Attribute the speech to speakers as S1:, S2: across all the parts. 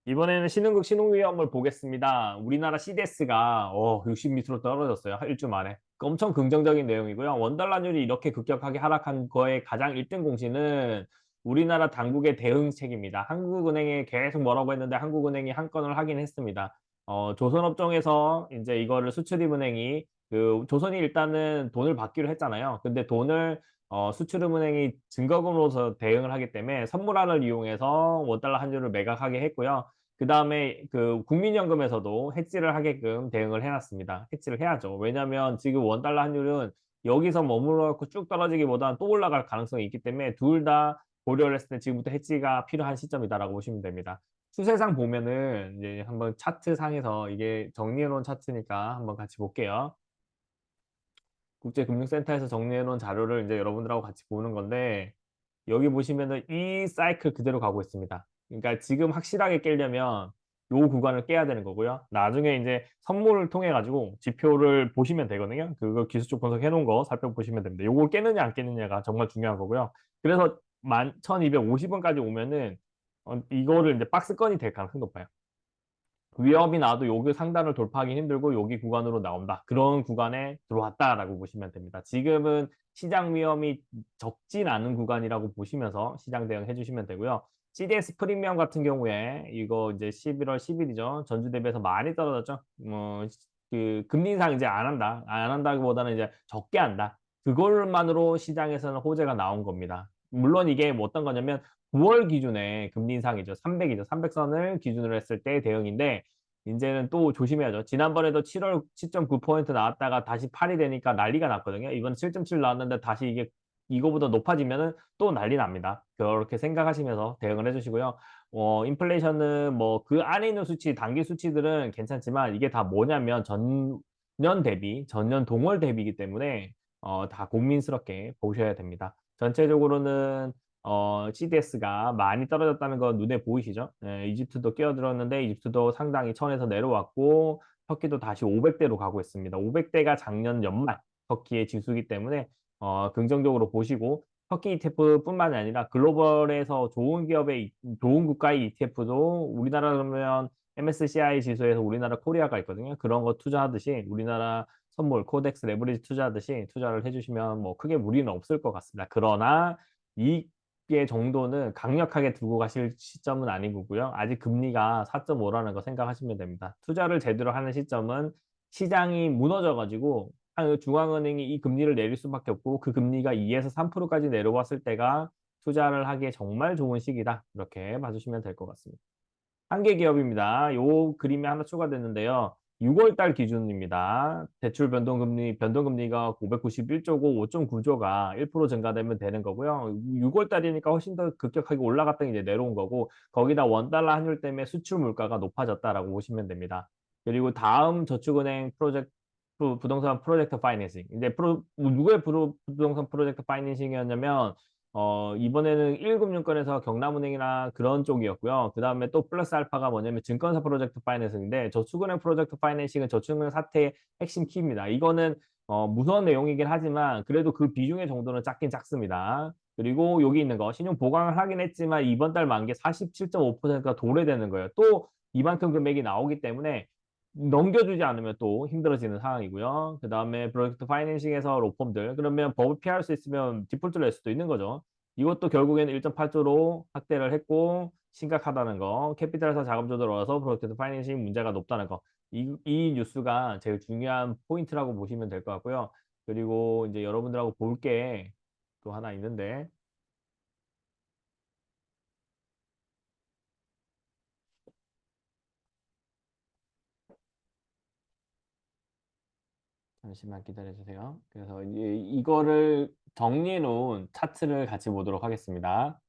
S1: 이번에는 신흥국 신흥위험을 보겠습니다. 우리나라 CDS가 60밑으로 떨어졌어요. 일주 만에. 엄청 긍정적인 내용이고요. 원달러율이 이렇게 급격하게 하락한 거에 가장 1등 공신은 우리나라 당국의 대응책입니다. 한국은행에 계속 뭐라고 했는데 한국은행이 한 건을 하긴 했습니다. 조선업종에서 이제 이거를 수출입은행이 조선이 일단은 돈을 받기로 했잖아요. 근데 돈을 수출입은행이 증거금으로서 대응을 하기 때문에 선물환을 이용해서 원달러 환율을 매각하게 했고요. 그 다음에 국민연금에서도 해지를 하게끔 대응을 해놨습니다. 해지를 해야죠. 왜냐하면 지금 원달러 환율은 여기서 머물러갖고 쭉 떨어지기보다는 또 올라갈 가능성이 있기 때문에 둘 다 고려를 했을 때 지금부터 해지가 필요한 시점이다라고 보시면 됩니다. 추세상 보면은 이제 한번 차트 상에서 이게 정리해놓은 차트니까 한번 같이 볼게요. 국제금융센터에서 정리해놓은 자료를 이제 여러분들하고 같이 보는 건데 여기 보시면은 이 사이클 그대로 가고 있습니다. 그러니까 지금 확실하게 깨려면 요 구간을 깨야 되는 거고요. 나중에 이제 선물을 통해 가지고 지표를 보시면 되거든요. 그거 기술적 분석해 놓은 거 살펴보시면 됩니다. 요걸 깨느냐 안 깨느냐가 정말 중요한 거고요. 그래서 11,250원까지 오면은 이거를 이제 박스권이 될 가능성이 높아요. 위협이 나도 여기 상단을 돌파하기 힘들고 여기 구간으로 나온다. 그런 구간에 들어왔다라고 보시면 됩니다. 지금은 시장 위험이 적진 않은 구간이라고 보시면서 시장 대응해 주시면 되고요. CDS 프리미엄 같은 경우에 이거 이제 11월 10일이죠. 전주 대비해서 많이 떨어졌죠. 금리 인상 이제 안 한다. 안 한다기보다는 이제 적게 한다. 그걸만으로 시장에서는 호재가 나온 겁니다. 물론 이게 뭐 어떤 거냐면 9월 기준에 금리 인상이죠. 300이죠. 300선을 기준으로 했을 때 대응인데 이제는 또 조심해야죠. 지난번에도 7월 7.9% 나왔다가 다시 8이 되니까 난리가 났거든요. 이번 7.7 나왔는데 다시 이게 이거보다 높아지면은 또 난리 납니다. 그렇게 생각하시면서 대응을 해주시고요. 인플레이션은 뭐 그 안에 있는 수치, 단기 수치들은 괜찮지만 이게 다 뭐냐면 전년 대비, 전년 동월 대비이기 때문에 다 고민스럽게 보셔야 됩니다. 전체적으로는 CDS가 많이 떨어졌다는 건 눈에 보이시죠? 이집트도 끼어들었는데 이집트도 상당히 천에서 내려왔고 터키도 다시 500대로 가고 있습니다. 500대가 작년 연말 터키의 지수이기 때문에 긍정적으로 보시고 터키 ETF뿐만 아니라 글로벌에서 좋은 기업의 좋은 국가의 ETF도 우리나라 그러면 MSCI 지수에서 우리나라 코리아가 있거든요. 그런 거 투자하듯이 우리나라 선물 코덱스 레버리지 투자하듯이 투자를 해주시면 뭐 크게 무리는 없을 것 같습니다. 그러나 이게 정도는 강력하게 들고 가실 시점은 아니고요. 아직 금리가 4.5라는 거 생각하시면 됩니다. 투자를 제대로 하는 시점은 시장이 무너져가지고 중앙은행이 이 금리를 내릴 수밖에 없고 그 금리가 2에서 3%까지 내려왔을 때가 투자를 하기에 정말 좋은 시기다. 이렇게 봐주시면 될 것 같습니다. 한계 기업입니다. 요 그림이 하나 추가됐는데요. 6월 달 기준입니다. 대출 변동금리가 591조고 5.9조가 1% 증가되면 되는 거고요. 6월 달이니까 훨씬 더 급격하게 올라갔다가 이제 내려온 거고, 거기다 원달러 환율 때문에 수출 물가가 높아졌다라고 보시면 됩니다. 그리고 다음 저축은행 부동산 프로젝트 파이낸싱. 이제 누구의 부동산 프로젝트 파이낸싱이었냐면, 이번에는 1금융권에서 경남은행이나 그런 쪽이었고요. 그 다음에 또 플러스 알파가 뭐냐면 증권사 프로젝트 파이낸싱인데 저축은행 프로젝트 파이낸싱은 저축은행 사태의 핵심 키입니다. 이거는 무서운 내용이긴 하지만 그래도 그 비중의 정도는 작긴 작습니다. 그리고 여기 있는 거 신용 보강을 하긴 했지만 이번 달 만기 47.5%가 도래되는 거예요. 또 이만큼 금액이 나오기 때문에 넘겨주지 않으면 또 힘들어지는 상황이고요. 그 다음에 프로젝트 파이낸싱에서 로펌들 그러면 법을 피할 수 있으면 디폴트를 낼 수도 있는 거죠. 이것도 결국에는 1.8조로 확대를 했고 심각하다는 거. 캐피탈에서 자금 조달 어서 프로젝트 파이낸싱 문제가 높다는 거. 이 뉴스가 제일 중요한 포인트라고 보시면 될 것 같고요. 그리고 이제 여러분들하고 볼 게 또 하나 있는데 잠시만 기다려 주세요. 그래서 이거를 정리해 놓은 차트를 같이 보도록 하겠습니다.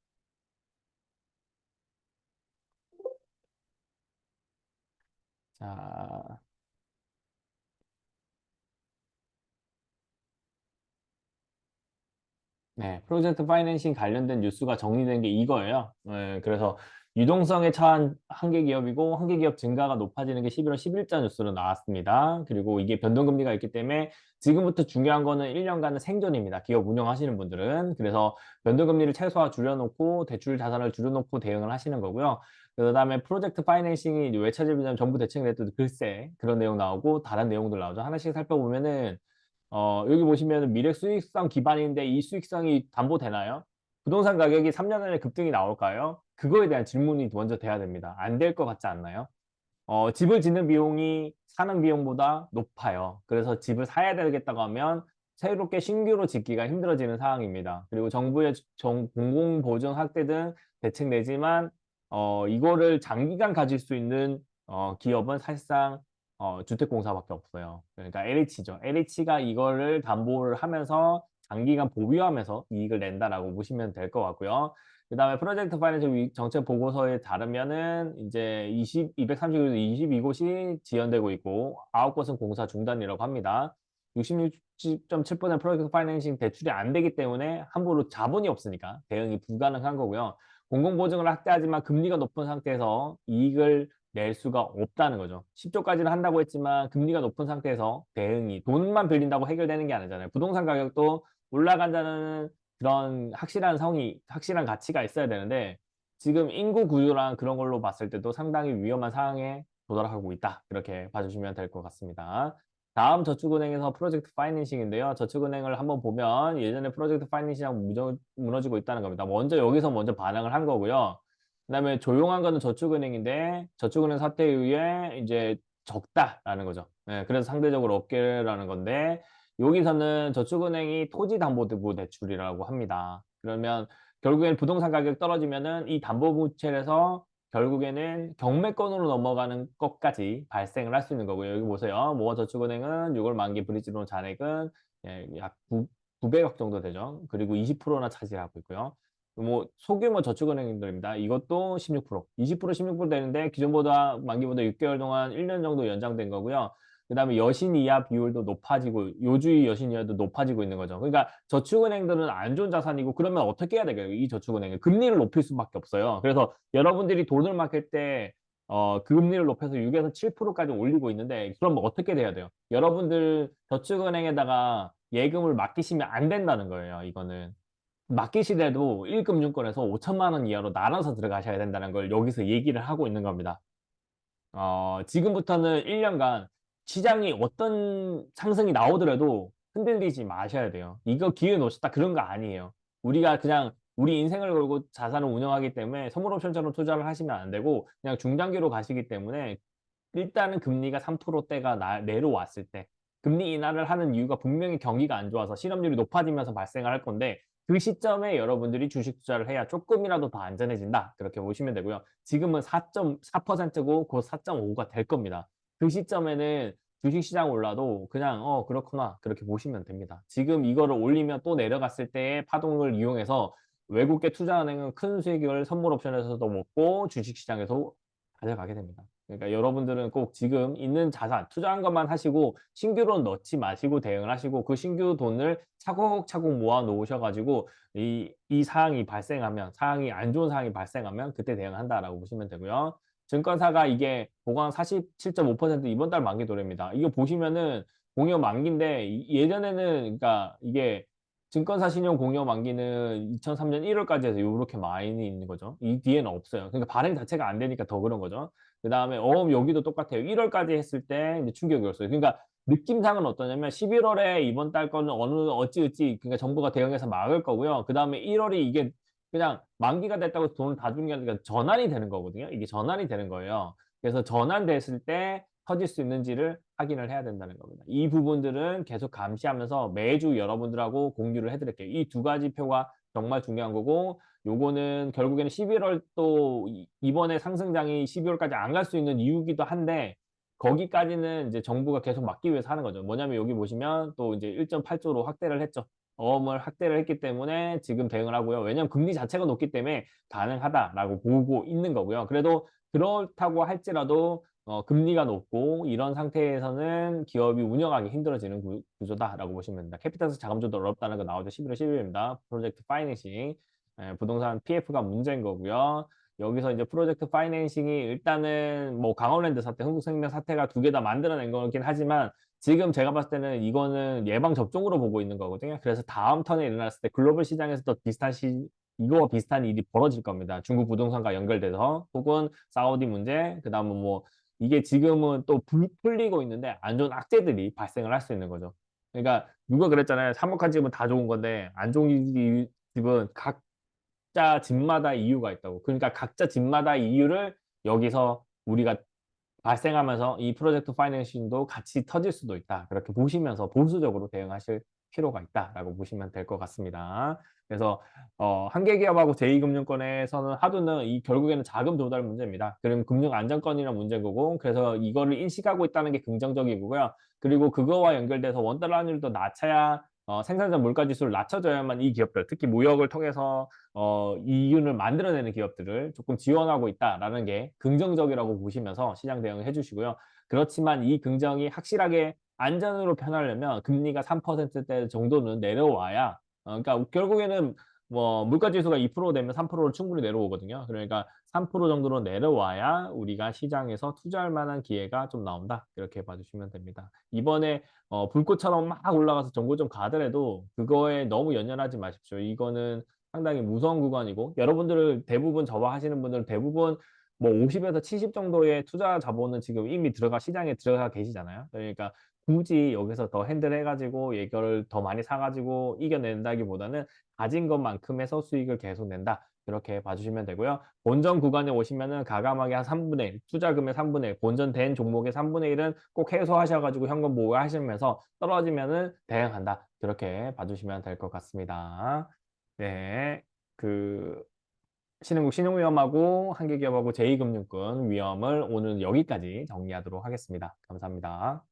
S1: 자, 네, 프로젝트 파이낸싱 관련된 뉴스가 정리된 게 이거예요. 그래서 유동성에 처한 한계 기업이고 한계 기업 증가가 높아지는 게 11월 10일자 뉴스로 나왔습니다. 그리고 이게 변동금리가 있기 때문에 지금부터 중요한 거는 1년간은 생존입니다. 기업 운영하시는 분들은. 그래서 변동금리를 최소화 줄여놓고 대출 자산을 줄여놓고 대응을 하시는 거고요. 그다음에 프로젝트 파이낸싱이 왜 찾으면 정부 대책 냈던 글쎄 그런 내용 나오고 다른 내용들 나오죠. 하나씩 살펴보면은 여기 보시면 미래 수익성 기반인데 이 수익성이 담보되나요? 부동산 가격이 3년 안에 급등이 나올까요? 그거에 대한 질문이 먼저 돼야 됩니다. 안 될 것 같지 않나요? 집을 짓는 비용이 사는 비용보다 높아요. 그래서 집을 사야 되겠다고 하면 새롭게 신규로 짓기가 힘들어지는 상황입니다. 그리고 정부의 공공보증 확대 등 대책 내지만 이거를 장기간 가질 수 있는 기업은 사실상 주택공사밖에 없어요. 그러니까 LH죠. LH가 이거를 담보를 하면서 장기간 보유하면서 이익을 낸다라고 보시면 될 것 같고요. 그다음에 프로젝트 파이낸스 정책 보고서에 따르면은 이제 230곳 22곳이 지연되고 있고 9곳은 공사 중단이라고 합니다. 66.7% 프로젝트 파이낸싱 대출이 안 되기 때문에 함부로 자본이 없으니까 대응이 불가능한 거고요. 공공보증을 확대하지만 금리가 높은 상태에서 이익을 낼 수가 없다는 거죠. 10조까지는 한다고 했지만 금리가 높은 상태에서 대응이 돈만 빌린다고 해결되는 게 아니잖아요. 부동산 가격도 올라간다는 그런 확실한 가치가 있어야 되는데 지금 인구 구조랑 그런 걸로 봤을 때도 상당히 위험한 상황에 도달하고 있다. 이렇게 봐주시면 될 것 같습니다. 다음 저축은행에서 프로젝트 파이낸싱인데요. 저축은행을 한번 보면 예전에 프로젝트 파이낸싱하고 무너지고 있다는 겁니다. 여기서 먼저 반응을 한 거고요. 그다음에 조용한 거는 저축은행인데 저축은행 사태 이후에 이제 적다라는 거죠. 네, 그래서 상대적으로 없게라는 건데 여기서는 저축은행이 토지담보대부 대출이라고 합니다. 그러면 결국엔 부동산 가격 떨어지면은 이 담보부채에서 결국에는 경매권으로 넘어가는 것까지 발생을 할 수 있는 거고요. 여기 보세요. 모아저축은행은 6월 만기 브릿지론 잔액은 약 900억 정도 되죠. 그리고 20%나 차지하고 있고요. 소규모 저축은행들입니다. 이것도 16%, 20%, 16% 되는데 기존보다 만기보다 6개월 동안 1년 정도 연장된 거고요. 그다음에 여신 이하 비율도 높아지고 요주의 여신 이하도 높아지고 있는 거죠. 그러니까 저축은행들은 안 좋은 자산이고 그러면 어떻게 해야 될까요? 이 저축은행은 금리를 높일 수밖에 없어요. 그래서 여러분들이 돈을 맡길 때 금리를 높여서 6에서 7%까지 올리고 있는데 그럼 어떻게 돼야 돼요? 여러분들 저축은행에다가 예금을 맡기시면 안 된다는 거예요. 이거는. 맡기시더라도 1금융권에서 5천만 원 이하로 나눠서 들어가셔야 된다는 걸 여기서 얘기를 하고 있는 겁니다. 지금부터는 1년간 시장이 어떤 상승이 나오더라도 흔들리지 마셔야 돼요. 이거 기회 놓쳤다 그런 거 아니에요. 우리가 그냥 우리 인생을 걸고 자산을 운영하기 때문에 선물옵션처럼 투자를 하시면 안 되고 그냥 중장기로 가시기 때문에 일단은 금리가 3%대가 내려왔을 때 금리 인하를 하는 이유가 분명히 경기가 안 좋아서 실업률이 높아지면서 발생을 할 건데 그 시점에 여러분들이 주식 투자를 해야 조금이라도 더 안전해진다. 그렇게 보시면 되고요. 지금은 4.4%고 곧 4.5가 될 겁니다. 그 시점에는 주식시장 올라도 그냥 그렇구나 그렇게 보시면 됩니다. 지금 이거를 올리면 또 내려갔을 때의 파동을 이용해서 외국계 투자은행은 큰 수익을 선물 옵션에서도 먹고 주식시장에서 가져가게 됩니다. 그러니까 여러분들은 꼭 지금 있는 자산 투자한 것만 하시고 신규로 넣지 마시고 대응을 하시고 그 신규 돈을 차곡차곡 모아 놓으셔가지고 이 상황이 안 좋은 상황이 발생하면 그때 대응한다라고 보시면 되고요. 증권사가 이게 보강 47.5% 이번 달 만기 도래입니다. 이거 보시면은 공여 만기인데 예전에는 그러니까 이게 증권사 신용 공여 만기는 2003년 1월까지 해서 이렇게 많이 있는 거죠. 이 뒤에는 없어요. 그러니까 발행 자체가 안 되니까 더 그런 거죠. 그다음에 여기도 똑같아요. 1월까지 했을 때 이제 충격이었어요. 그러니까 느낌상은 어떠냐면 11월에 이번 달 거는 어찌어찌 그러니까 정부가 대응해서 막을 거고요. 그다음에 1월이 이게 그냥 만기가 됐다고 해서 돈을 다 주는 게 아니라 전환이 되는 거거든요. 이게 전환이 되는 거예요. 그래서 전환됐을 때 터질 수 있는지를 확인을 해야 된다는 겁니다. 이 부분들은 계속 감시하면서 매주 여러분들하고 공유를 해드릴게요. 이 두 가지 표가 정말 중요한 거고 요거는 결국에는 11월 또 이번에 상승장이 12월까지 안 갈 수 있는 이유기도 한데 거기까지는 이제 정부가 계속 막기 위해서 하는 거죠. 뭐냐면 여기 보시면 또 이제 1.8조로 확대를 했죠. 어음을 확대를 했기 때문에 지금 대응을 하고요. 왜냐하면 금리 자체가 높기 때문에 가능하다라고 보고 있는 거고요. 그래도 그렇다고 할지라도 금리가 높고 이런 상태에서는 기업이 운영하기 힘들어지는 구조다라고 보시면 됩니다. 캐피탈에서 자금조달 어렵다는 거 나오죠. 11월 10일입니다. 프로젝트 파이낸싱. 부동산 PF가 문제인 거고요. 여기서 이제 프로젝트 파이낸싱이 일단은 뭐 강원랜드 사태, 흥국생명 사태가 두 개 다 만들어낸 거긴 하지만 지금 제가 봤을 때는 이거는 예방 접종으로 보고 있는 거거든요. 그래서 다음 턴에 일어났을 때 글로벌 시장에서도 비슷한 이거와 비슷한 일이 벌어질 겁니다. 중국 부동산과 연결돼서 혹은 사우디 문제, 그다음에 뭐 이게 지금은 또 풀리고 있는데 안 좋은 악재들이 발생을 할 수 있는 거죠. 그러니까 누가 그랬잖아요. 화목한 집은 다 좋은 건데 안 좋은 집은 각자 집마다 이유가 있다고. 그러니까 각자 집마다 이유를 여기서 우리가 발생하면서 이 프로젝트 파이낸싱도 같이 터질 수도 있다. 그렇게 보시면서 보수적으로 대응하실 필요가 있다라고 보시면 될 것 같습니다. 그래서 한계 기업하고 제2금융권에서는 하도는 이 결국에는 자금 조달 문제입니다. 그럼 금융 안정권이나 문제인 거고 그래서 이거를 인식하고 있다는 게 긍정적인 거고요. 그리고 그거와 연결돼서 원달러 환율도 낮춰야 생산자 물가 지수를 낮춰줘야만 이 기업들 특히 무역을 통해서 이윤을 만들어내는 기업들을 조금 지원하고 있다라는 게 긍정적이라고 보시면서 시장 대응을 해주시고요. 그렇지만 이 긍정이 확실하게 안전으로 편하려면 금리가 3%대 정도는 내려와야 그러니까 결국에는 뭐 물가 지수가 2% 되면 3%를 충분히 내려오거든요. 그러니까 3% 정도로 내려와야 우리가 시장에서 투자할 만한 기회가 좀 나온다. 이렇게 봐주시면 됩니다. 이번에 불꽃처럼 막 올라가서 정고점 가더라도 그거에 너무 연연하지 마십시오. 이거는 상당히 무서운 구간이고 여러분들을 대부분 저와 하시는 분들은 대부분 뭐 50에서 70 정도의 투자 자본은 지금 이미 시장에 들어가 계시잖아요. 그러니까 굳이 여기서 더 핸들해가지고 이거를 더 많이 사가지고 이겨낸다기보다는 가진 것만큼 해서 수익을 계속 낸다. 이렇게 봐주시면 되고요. 본전 구간에 오시면은 가감하게 한 3분의 1, 투자금의 3분의 1, 본전된 종목의 3분의 1은 꼭 해소하셔가지고 현금 보호하시면서 떨어지면은 대응한다. 그렇게 봐주시면 될 것 같습니다. 네, 그 신흥국 신용위험하고 한계기업하고 제2금융권 위험을 오늘 여기까지 정리하도록 하겠습니다. 감사합니다.